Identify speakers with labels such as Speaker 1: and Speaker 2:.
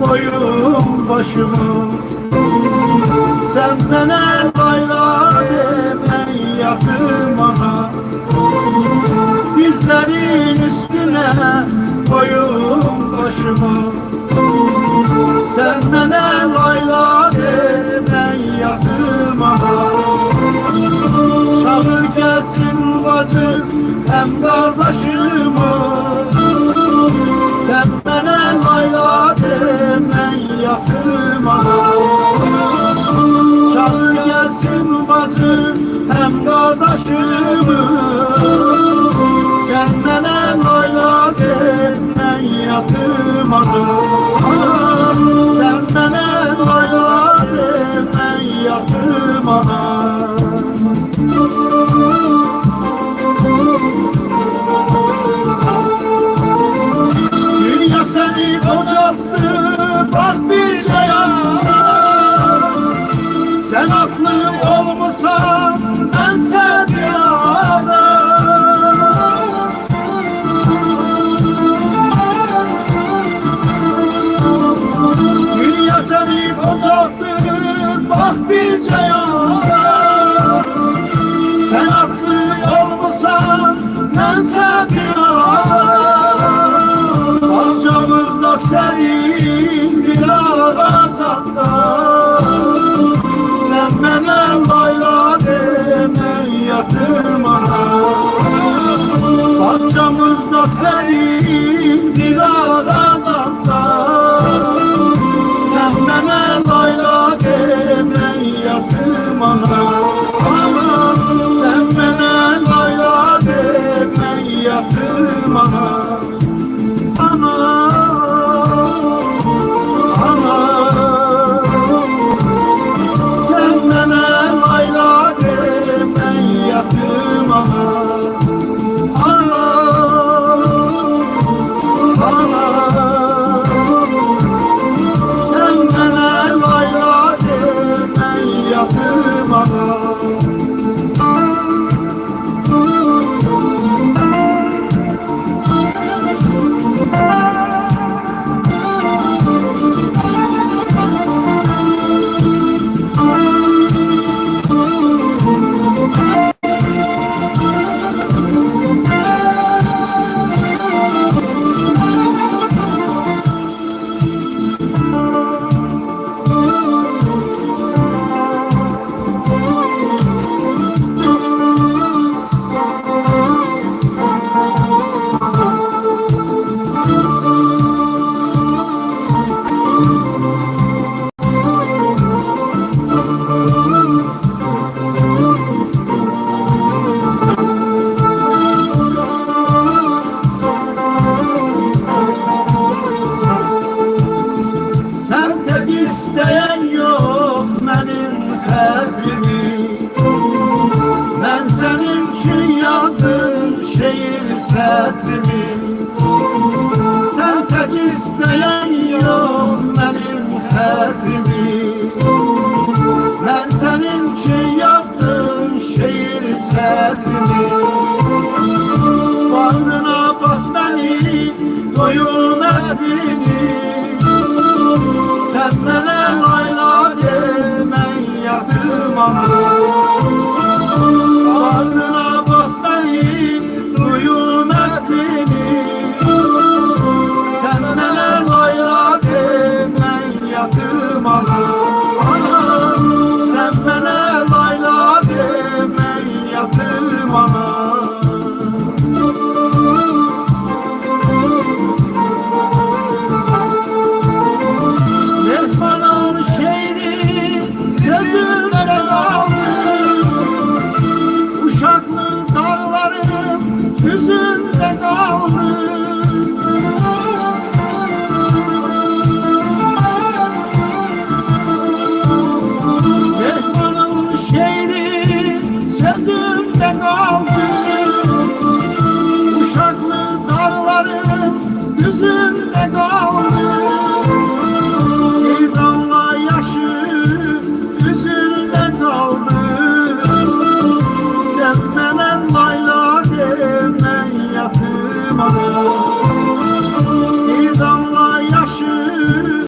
Speaker 1: koyun başımı. Sen bana layla demen yakın ana. Dizlerin üstüne koyun başımı. Sen bana layla demen yakın ana. Çağır gelsin bacım hem kardeşimi. Sen bana layla demen yakın ana. Çağır gelsin bacım hem kardeşimi. Sen bana layla demen yakın ana. Sen bana layla demen yakın ana. Dünya seni bocattı bak bir yana. Sen aklın olmasa ben sevdiyada. Dünya seni bocattı bak bir yana. Sen aklın olmasa ben sevdiyada. Bacamızda senin bir aracakta. Sen bana layla demen yakın ana. Bacamızda senin bir aracakta. Sen bana layla demen yakın ana. Sen bana layla demen yakın ana. İsteyen yok benim kadrimi. Ben senin için yazdım şiir setrimi. Sen tek isteyen yok benim kadrimi. Ben senin için yazdım şiir setrimi. Bağrına bas beni, doyum edini. Sen bana